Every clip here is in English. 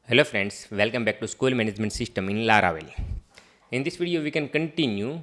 Hello friends, welcome back to School Management System in Laravel. In this video we can continue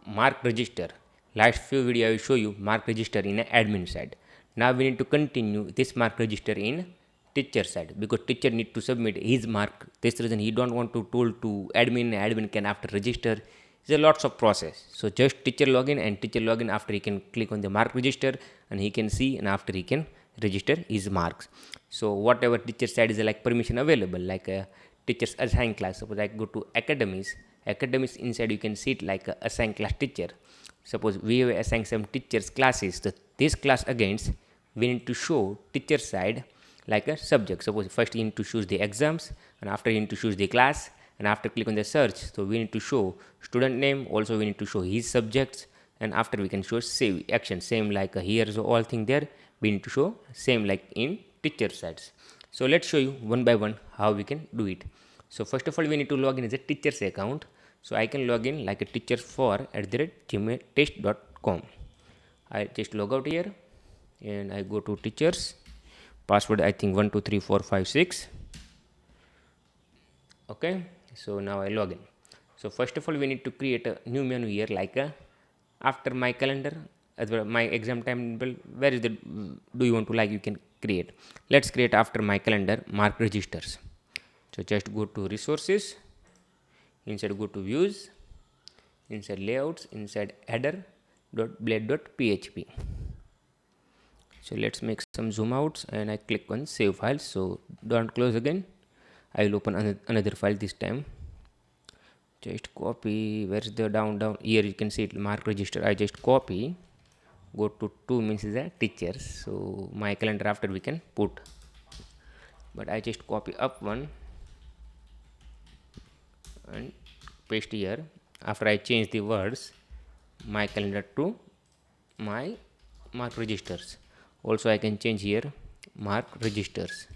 mark register. Last few video I will show you mark register in admin side. Now we need to continue this mark register in teacher side because teacher need to submit his mark. This reason he don't want to told to admin can after register. It's a lots of process. So just teacher login and teacher login after he can click on the mark register and he can see and after he can register his marks. So whatever teacher side is like permission available, like a teachers assign class. Suppose I go to academies inside you can see it like a assign class teacher. Suppose we have assigned some teachers classes. So this class against we need to show teacher side like a subject. Suppose first you need to choose the exams and after you need to choose the class and after click on the search. So we need to show student name. Also we need to show his subjects and after we can show save action same like here. So all thing there we need to show same like in teacher sides. So let's show you one by one how we can do it. So first of all we need to log in as a teacher's account. So I can log in like a teacher for @gmail.com. I just log out here and I go to teachers password. I think 123456. Okay, so now I log in. So first of all we need to create a new menu here like a after my calendar as well my exam timetable. Where is the do you want to like you can create. Let's create after my calendar mark registers. So just go to resources, inside go to views, inside layouts, inside header.blade.php. So let's make some zoom outs and I click on save files. So don't close again. I will open another file this time. Just copy. Where's the down here you can see it mark register. I just copy, go to 2 means is a teachers. So my calendar after we can put, but I just copy up one and paste here. After I change the words my calendar to my mark registers. Also I can change here mark registers.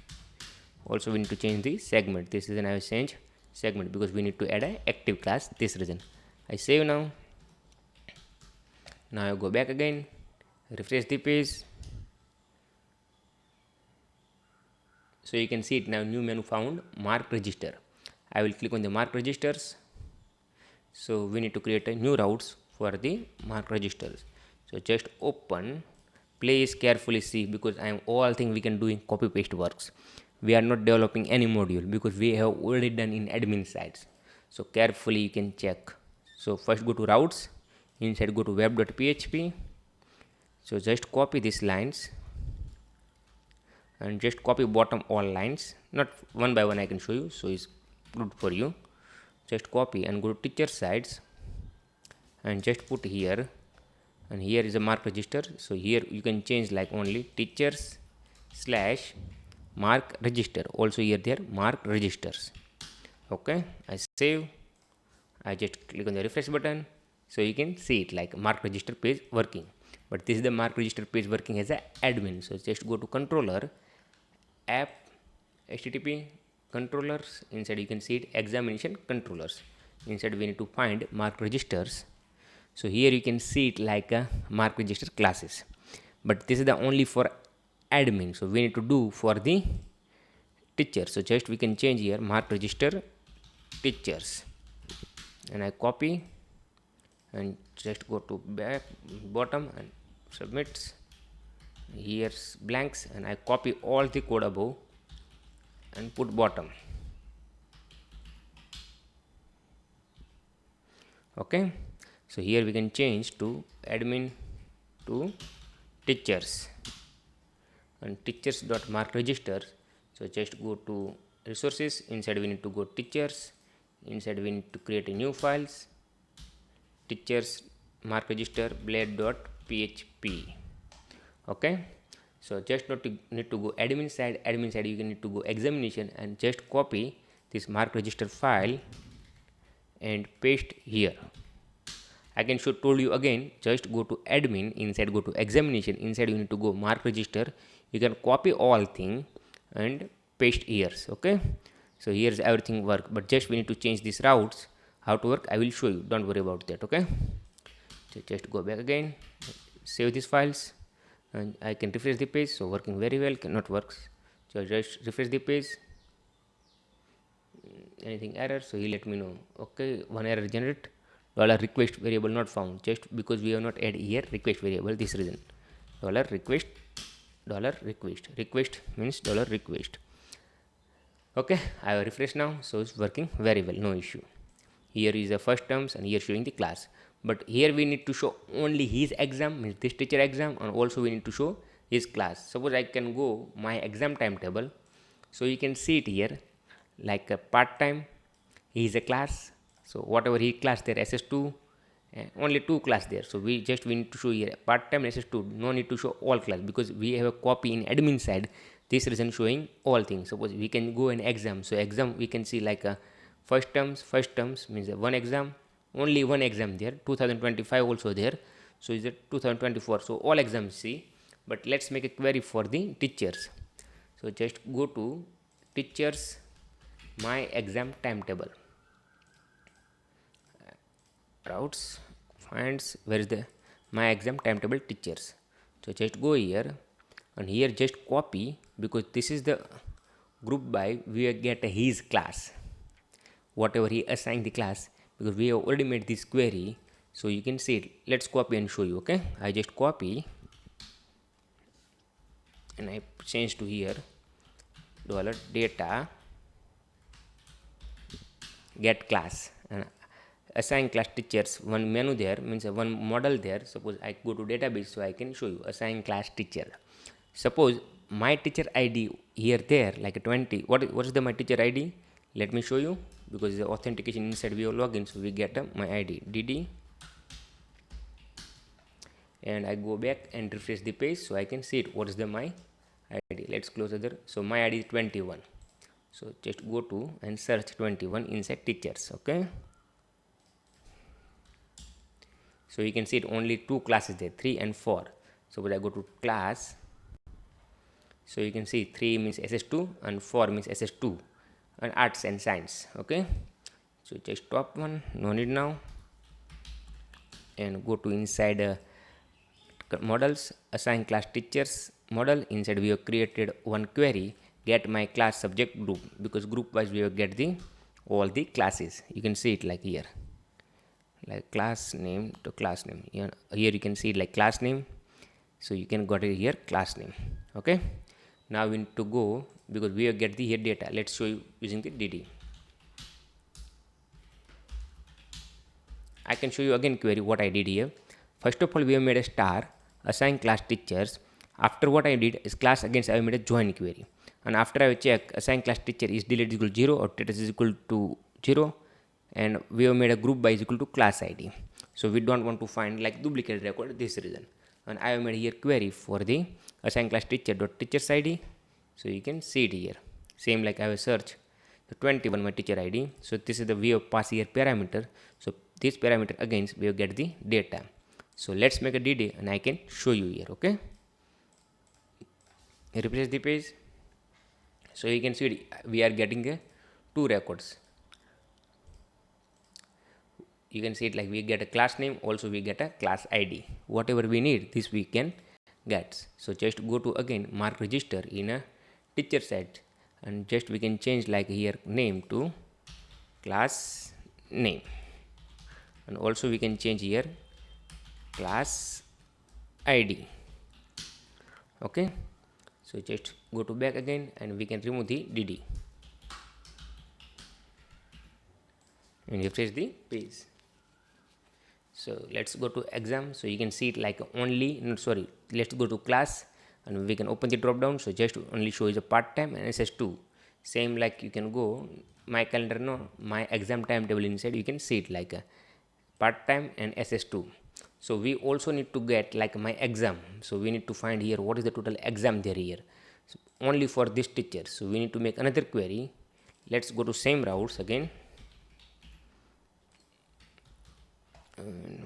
Also we need to change the segment. This is an I will change segment because we need to add an active class. This reason I save now. Now I go back again, refresh the page. So you can see it now, new menu found mark register. I will click on the mark registers. So we need to create a new routes for the mark registers. So just open, please carefully see because I am all thing we can do in copy paste works. We are not developing any module because we have already done in admin sites. So carefully you can check. So first go to routes, inside go to web.php. So just copy these lines and just copy bottom all lines, not one by one I can show you, so it's good for you. Just copy and go to teacher sides and just put here, and here is a mark register. So here you can change like only teachers slash mark register. Also here there mark registers. Okay, I save. I just click on the refresh button. So you can see it like mark register page working. But this is the mark register page working as a admin. So just go to controller, app, http controllers. Inside you can see it examination controllers. Inside we need to find mark registers. So here you can see it like a mark register classes. But this is the only for admin. So we need to do for the teacher. So just we can change here mark register teachers. And I copy and just go to back bottom and submits. Here's blanks and I copy all the code above and put bottom. Okay, so here we can change to admin to teachers and teachers.mark register. So just go to resources, inside we need to go teachers, inside we need to create a new files, teachers mark register blade.php. Okay, so just not to need to go admin side you can need to go examination and just copy this mark register file and paste here. I can show told you again, just go to admin, inside go to examination, inside you need to go mark register. You can copy all thing and paste here. Okay, so here's everything work, but just we need to change these routes. How to work I will show you, don't worry about that. Okay, so just go back again, save these files and I can refresh the page. So working very well, cannot works. So just refresh the page. anything error, so he let me know. Okay, one error generate dollar request variable not found, just because we have not add here request variable, this reason. Dollar request, request means dollar request. Okay, I have refreshed now, so it's working very well, no issue. Here is the first terms and here showing the class, but here we need to show only his exam, means this teacher exam, and also we need to show his class. Suppose I can go my exam timetable, so you can see it here like a part time, he is a class, so whatever he class there ss2, only two class there, so we need to show here part time ss2, no need to show all class because we have a copy in admin side, this reason showing all things. Suppose we can go an exam, so exam we can see like a first terms means one exam, only one exam there, 2025 also there, so is it 2024, so all exams see. But let's make a query for the teachers, so just go to teachers my exam timetable, routes, finds where is the my exam timetable teachers, so just go here and here just copy, because this is the group by we get his class, whatever he assigned the class, because we have already made this query, so you can see it. Let's copy and show you. Okay, I just copy and I change to here dollar data get class and assign class teachers, one menu there means one model there. Suppose I go to database, so I can show you assign class teacher. Suppose my teacher id here there like a 20, what is the my teacher id, let me show you, because the authentication inside we have login, so we get my id dd, and I go back and refresh the page, so I can see it what is the my id. Let's close other, so my id is 21, so just go to and search 21 inside teachers. Okay, so you can see it only two classes there, 3 and 4. So when I go to class, so you can see 3 means ss2 and 4 means ss2 and arts and science. Okay, so just top one, no need now, and go to inside models, assign class teachers model. Inside we have created one query, get my class subject group, because group wise we have get the all the classes. You can see it like here, like class name to class name. Here you can see it like class name, so you can got it here class name. Okay, now we need to go, because we have get the here data. Let's show you using the dd. I can show you again query what I did here. First of all, we have made a star, assign class teachers. After what I did is class against I have made a join query, and after I check assign class teacher is delete is equal to 0 or status is equal to 0, and we have made a group by is equal to class id, so we don't want to find like duplicate record, this reason. And I have made here query for the assign class teacher dot teachers id, so you can see it here, same like I have search the 21 my teacher id, so this is the we have pass here parameter, so this parameter against we have get the data. So let's make a dd and I can show you here. Okay, refresh the page, so you can see it, we are getting a two records. You can see it like we get a class name, also we get a class id, whatever we need this we can get. So just go to again mark register in a teacher set, and just we can change like here name to class name, and also we can change here class id. Okay, so just go to back again and we can remove the dd and refresh the page. So let's go to exam, so you can see it like only, no sorry, let's go to class and we can open the drop down, so just only show is a part time and ss2, same like you can go my calendar, no my exam timetable, inside you can see it like a part time and ss2. So we also need to get like my exam, so we need to find here what is the total exam there here, so only for this teacher, so we need to make another query. Let's go to same routes again,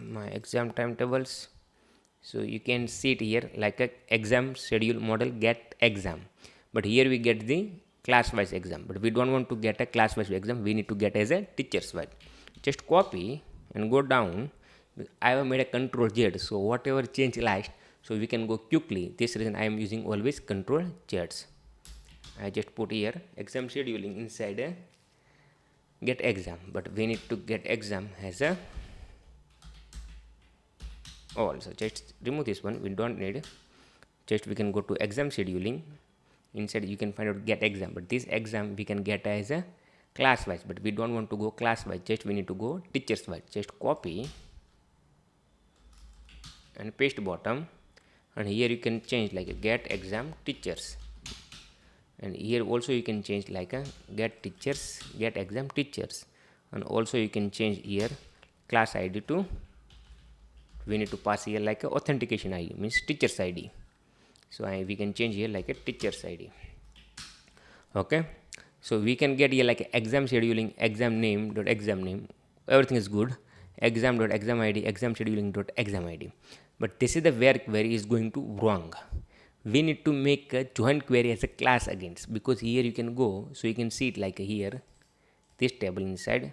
my exam timetables, so you can see it here like a exam schedule model get exam, but here we get the class wise exam, but we don't want to get a class wise exam, we need to get as a teachers wise. Just copy and go down. I have made a control z, so whatever change last, so we can go quickly, this reason I am using always control z. I just put here exam scheduling inside a get exam, but we need to get exam as a all. So just remove this one, we don't need. Just we can go to exam scheduling. Inside you can find out get exam, but this exam we can get as a class wise, but we don't want to go class wise. Just we need to go teachers wise. Just copy and paste bottom, and here you can change like a get exam teachers, and here also you can change like a get teachers, get exam teachers, and also you can change here class id to, we need to pass here like a authentication id, means teachers id. So we can change here like a teachers id. Okay, so we can get here like exam scheduling, exam name dot exam name, everything is good, exam dot exam id, exam scheduling dot exam id. But this is the where query is going to wrong. We need to make a join query as a class against, because here you can go, so you can see it like here this table inside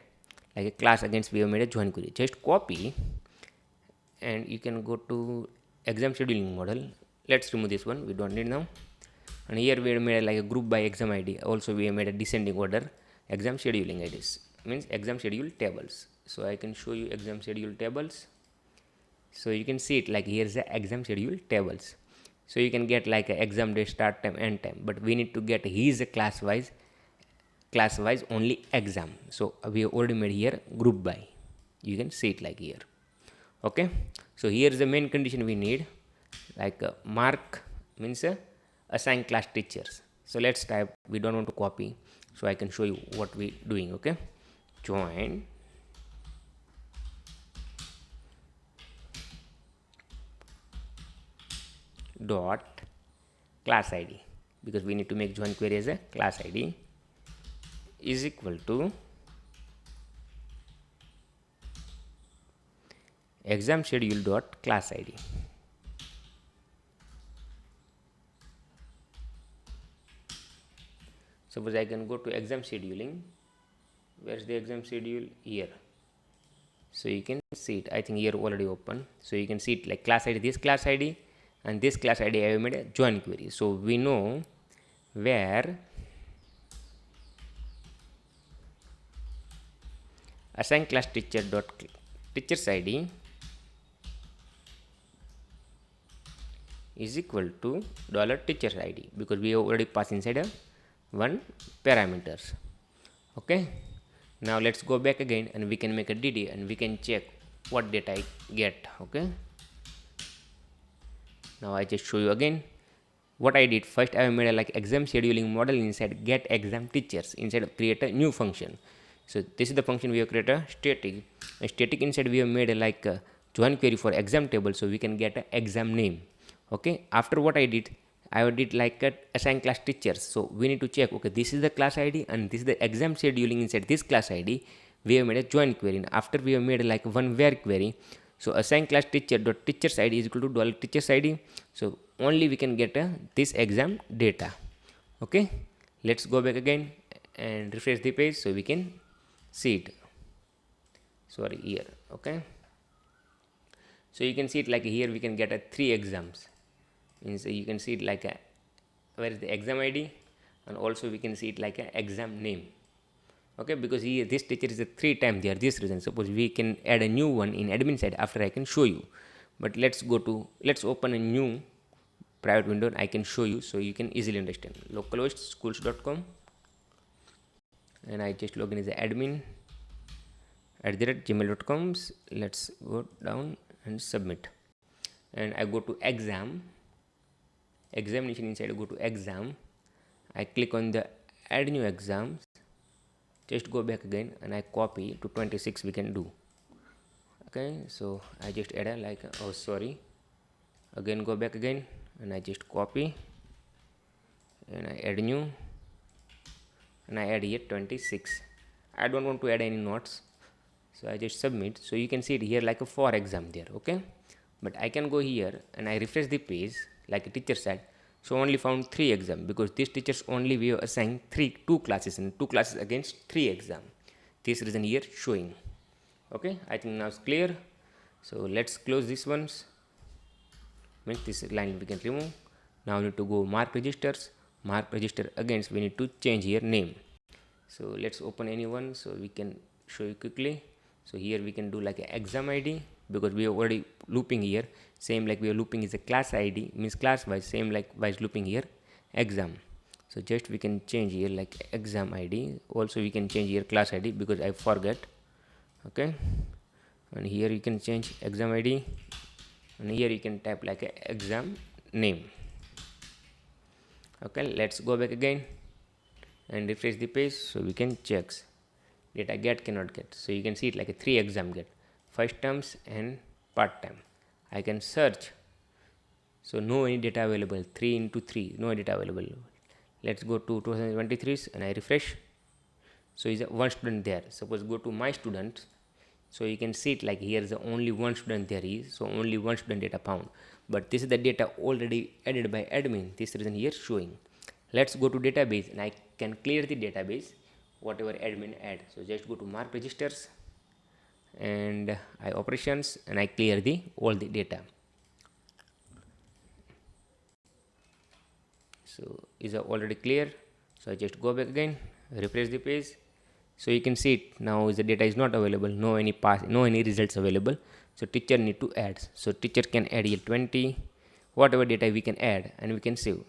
like a class against we have made a join query. Just copy and you can go to exam scheduling model. Let's remove this one, we don't need now. And here we have made like a group by exam id, also we have made a descending order exam scheduling ids, means exam schedule tables. So I can show you exam schedule tables. So you can see it like here's the exam schedule tables. So you can get like a exam day, start time, end time, but we need to get his class wise only exam. So we have already made here group by, you can see it like here. Okay, so here is the main condition we need, like mark means assign class teachers. So let's type, we don't want to copy, so I can show you what we doing. Okay, join dot class id, because we need to make join query as a class id is equal to exam schedule dot class id. Suppose I can go to exam scheduling. Where's the exam schedule? Here. So you can see it, I think here already open. So you can see it like class id, this class id, and this class id I have made a join query. So we know where assign class teacher dot teachers id is equal to dollar teachers id, because we have already passed inside a one parameters. Okay, now let's go back again and we can make a dd and we can check what data I get. Okay, now I just show you again what I did. First I made a like exam scheduling model inside get exam teachers, inside of create a new function. So this is the function we have created a static inside we have made a like a join query for exam table, so we can get a exam name. Okay, after what I did like a assign class teachers. So we need to check, okay, this is the class id and this is the exam scheduling inside this class id. We have made a join query, and after we have made like one where query. So assign class teacher dot teachers id is equal to dollar teachers id. So only we can get this exam data. Okay, let's go back again and refresh the page so we can see it. Sorry, here. Okay, so you can see it like here we can get a 3 exams, means you can see it like a where is the exam id, and also we can see it like a exam name. Okay, because here this teacher is a 3 times there, this reason. Suppose we can add a new one in admin side, after I can show you. But let's open a new private window, I can show you so you can easily understand. Localhost schools.com, and I just log in as the admin @gmail.com. Let's go down and submit, and I go to examination. Inside I go to exam, I click on the add new exams. Just go back again and I copy to 26 we can do. Okay, so I just add a like oh sorry, again go back again and I just copy and I add new and I add here 26. I don't want to add any notes, so I just submit. So you can see it here like a 4 exam there. Okay, but I can go here and I refresh the page like a teacher said. So only found 3 exam, because these teachers only we have assigned 2 classes, and 2 classes against 3 exam. This reason here showing. Okay, I think now it's clear. So let's close these ones, means this line we can remove. Now we need to go mark registers. Mark register against we need to change here name. So let's open any one so we can show you quickly. So here we can do like an exam id, because we are already looping here. Same like we are looping is a class id, means class wise, same like wise looping here exam. So just we can change here like exam id. Also we can change here class id because I forget. Okay, and here you can change exam id, and here you can type like a exam name. Okay, let's go back again and refresh the page so we can check data get cannot get. So you can see it like a 3 exam get, first terms and part time. I can search, so no any data available, 3 into 3 no data available. Let's go to 2023 and I refresh. So is one student there. Suppose go to my students, so you can see it like here is the only one student there is, so only one student data found, but this is the data already added by admin, this reason here showing. Let's go to database and I can clear the database whatever admin add. So just go to mark registers and I operations and I clear the all the data. So is already clear. So I just go back again, refresh the page. So you can see it now is the data is not available, no any pass, no any results available. So teacher need to add, so teacher can add here 20 whatever data we can add and we can save.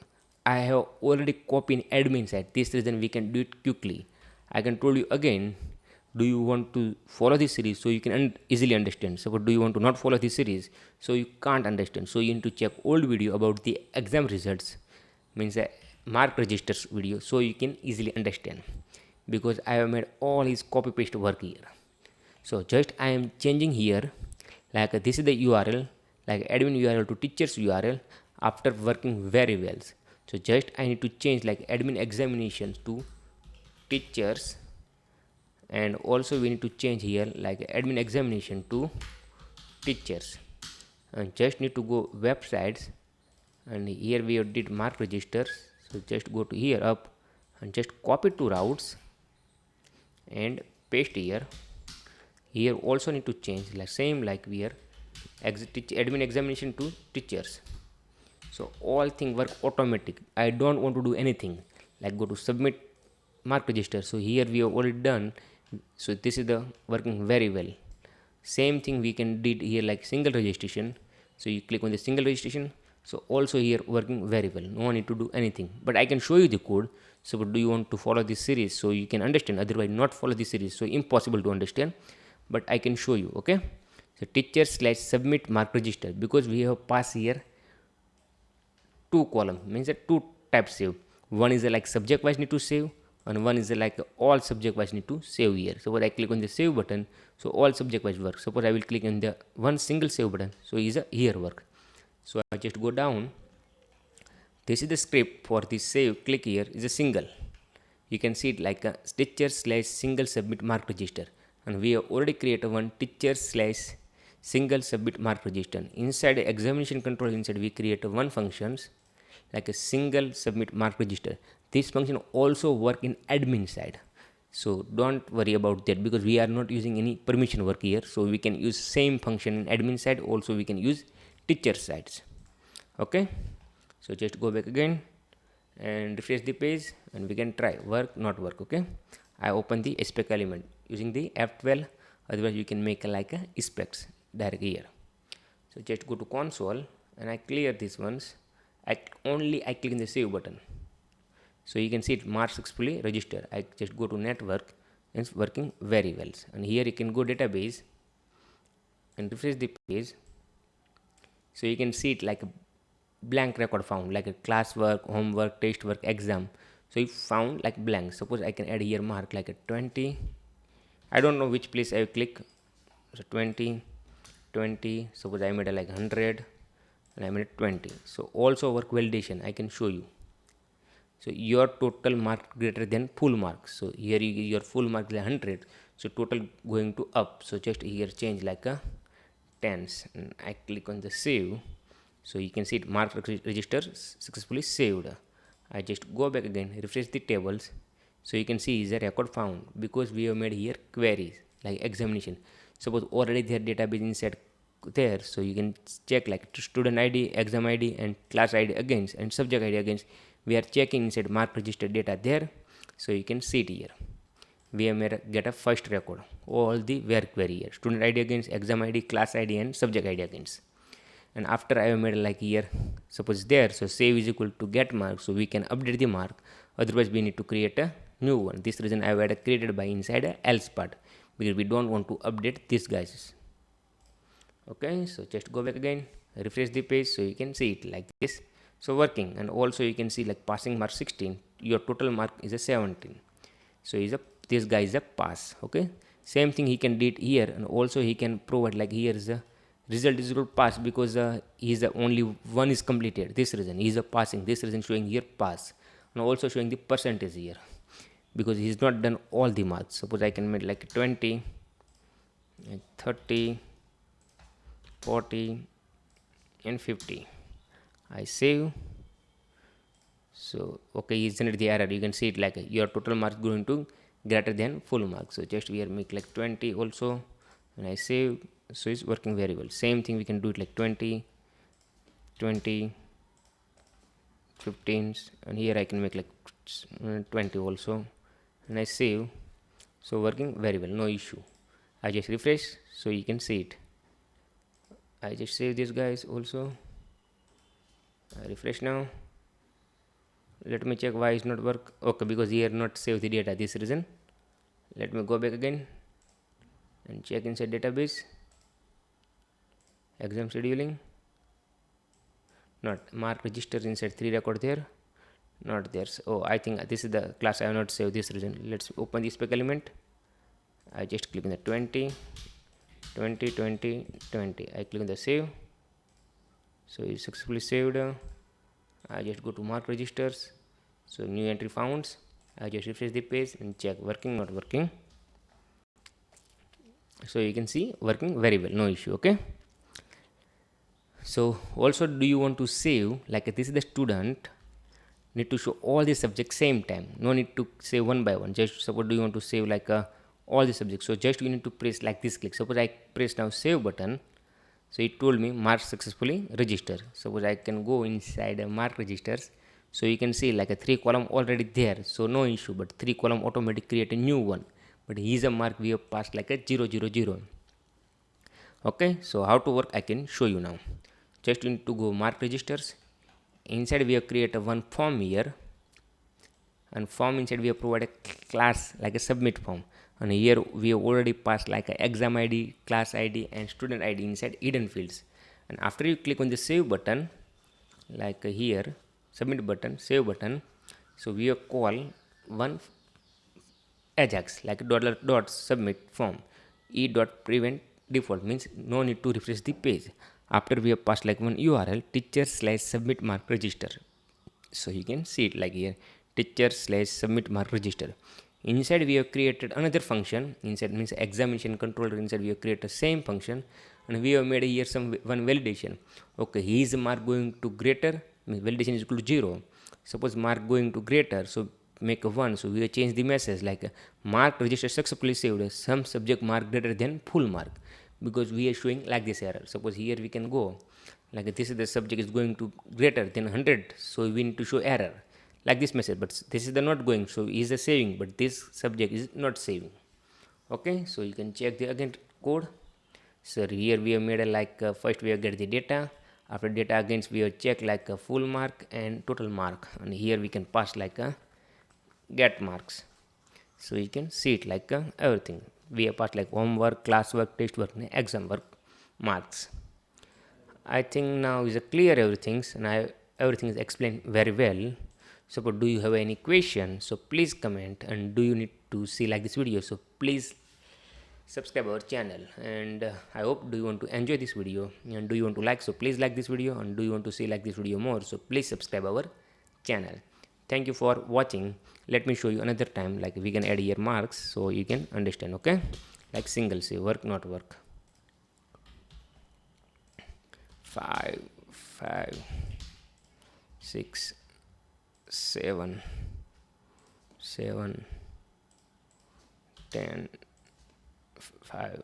I have already copied admin side, this reason we can do it quickly. I can told you again, do you want to follow this series so you can easily understand. So do you want to not follow this series so you can't understand, so you need to check old video about the exam results, means a mark registers video, so you can easily understand, because I have made all his copy paste work here. So just I am changing here like this is the URL, like admin URL to teachers URL after working very well. So just I need to change like admin examinations to teachers, and also we need to change here like admin examination to teachers, and just need to go websites, and here we did mark registers. So just go to here up and just copy to routes and paste here. Here also need to change like same like we are admin examination to teachers. So all things work automatic, I don't want to do anything. Like go to submit mark register, so here we have already done. So this is the working very well. Same thing we can did here like single registration, so you click on the single registration. So also here working very well, no need to do anything, but I can show you the code. So do you want to follow this series so you can understand, otherwise not follow this series so impossible to understand, but I can show you. Okay, so teacher slash submit mark register, because we have passed here two column, means that two types save. One is like subject wise need to save, and one is like all subject wise need to save here. So when I click on the save button, so all subject wise work. Suppose I will click on the one single save button, so is a here work. So I just go down, this is the script for this save, click here is a single. You can see it like a teacher slash single submit mark register, and we have already created one teacher slash single submit mark register. Inside examination control, inside we create one functions like a single submit mark register. This function also work in admin side, so don't worry about that, because we are not using any permission work here. So we can use same function in admin side, also we can use teacher sides. Okay, so just go back again and refresh the page and we can try work not work. Okay, I open the spec element using the F12, otherwise you can make like a specs directly here. So just go to console and I clear these ones. I click in the save button, so you can see it mark successfully register. I just go to network and it's working very well, and here you can go database and refresh the page. So you can see it like a blank record found, like a classwork, homework, test work, exam. So you found like blank. Suppose I can add here mark like a 20. I don't know which place I will click. So 20, 20. Suppose I made a like 100 and I made 20. So also work validation I can show you. So your total mark greater than full mark. So here your full mark is 100. So total going to up. So just here change like a tens, and I click on the save. So you can see it mark register successfully saved. I just go back again, refresh the tables. So you can see is a record found, because we have made here queries like examination. Suppose already their database inside there, so you can check like student id, exam id, and class id against, and subject id against. We are checking inside mark register data there, so you can see it here. we have made get a first record, all the where query here, student id against exam id, class id and subject id against. And after I have made like here, suppose there, so save is equal to get mark, so we can update the mark, otherwise we need to create a new one. This reason I have had a created by inside a else part, because we don't want to update this guys. Okay, so just go back again, refresh the page, so you can see it like this. So working, and also you can see like passing mark 16, your total mark is a 17, so is a this guy is a pass. Okay, same thing he can do it here, and also he can provide like here is a result is equal to pass, because he is the only one is completed, this reason he is a passing, this reason showing here pass, and also showing the percentage here, because he is not done all the marks. Suppose I can make like 20, 30, 40 and 50. I save. So okay, he generated the error, you can see it like your total marks going to greater than full mark. So just we are make like 20 also, and I save. So it's working very well. Same thing we can do it like 20, 20, 15, and here I can make like 20 also, and I save. So working very well, no issue. I just refresh, so you can see it. I just save this guys also. I refresh now. Let me check why it's not work. Okay, because here not save the data, this reason. Let me go back again and check inside database, exam scheduling, not mark register inside 3 record there, not there. Oh, I think this is the class I have not saved, this reason. Let's open the spec element. I just click on the 20, 20, 20, 20. I click on the save, so it's successfully saved. I just go to mark registers, so new entry found. I just refresh the page and check working, not working. So you can see working very well, no issue. Okay, so also, do you want to save like this is the student, need to show all the subjects same time, no need to save one by one. Just suppose do you want to save like all the subjects, so just you need to press like this click. Suppose I press now save button, so it told me mark successfully register. Suppose I can go inside mark registers, so you can see like a 3 column already there, so no issue, but 3 column automatic create a new one, but he's a mark we have passed like a 0, 0, 0. Okay, so how to work I can show you now. Just you need to go mark registers, inside we have create a one form here, and form inside we have provided a class like a submit form, and here we have already passed like a exam id, class id and student id inside hidden fields. And after you click on the save button, like here submit button, save button, so we have call one ajax like dot submit form e dot prevent default, means no need to refresh the page. After we have passed like one url teacher slash submit mark register, so you can see it like here teacher slash submit mark register. Inside we have created another function, inside means examination controller, inside we have created same function, and we have made here some one validation. Okay, his mark going to greater, means validation is equal to 0. Suppose mark going to greater, so make a 1, so we will change the message like mark register successfully saved, some subject mark greater than full mark, because we are showing like this error. Suppose here we can go like this is the subject is going to greater than 100, so we need to show error like this message, but this is the not going, so is the saving, but this subject is not saving. Okay, so you can check the again code. So here we have made a like first we have get the data, after data again we have check like a full mark and total mark, and here we can pass like a get marks, so you can see it like everything we have passed like homework, classwork, test work and exam work marks. I think now is a clear everything, and everything is explained very well. So do you have any question, so please comment, and do you need to see like this video, so please subscribe our channel. And I hope do you want to enjoy this video, and do you want to like, so please like this video, and do you want to see like this video more, so please subscribe our channel. Thank you for watching. Let me show you another time like we can add here marks, so you can understand. Okay, like single say work not work 5 5 6 7 7 10 5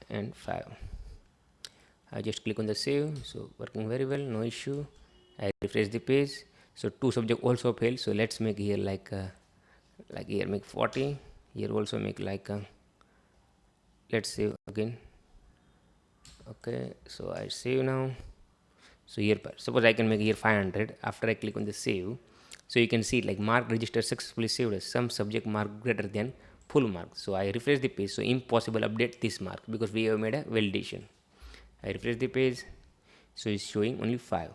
and 5. I just click on the save, so working very well, no issue. I refresh the page, so 2 subject also failed, so let's make here like here make 40, Here also make like a, let's save again. Okay, so I save now. So here suppose I can make here 500. After I click on the save, so you can see like mark register successfully saved as some subject mark greater than full mark. So I refresh the page, so impossible update this mark because we have made a validation. I refresh the page, so it's showing only 5.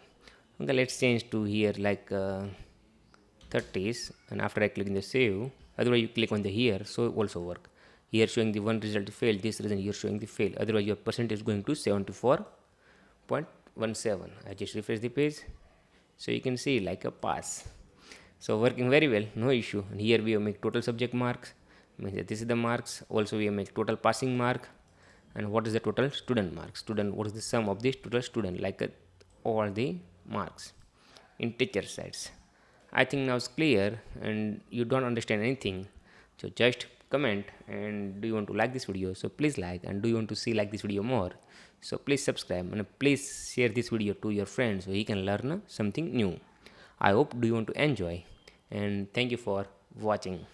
Okay, let's change to here like 30s, and after I click in the save, otherwise you click on the here, so also work. Here showing the one result failed, this result here showing the fail, otherwise your percentage is going to 74.17. I just refresh the page, so you can see like a pass. So working very well, no issue. And here we have make total subject marks, means that this is the marks. Also we have make total passing mark, and what is the total student marks. Student, what is the sum of this total student, like all the marks in teacher sides. I think now it's clear and you don't understand anything, so just comment. And do you want to like this video, so please like, and do you want to see like this video more, so please subscribe, and please share this video to your friends so he can learn something new. I hope do you want to enjoy, and thank you for watching.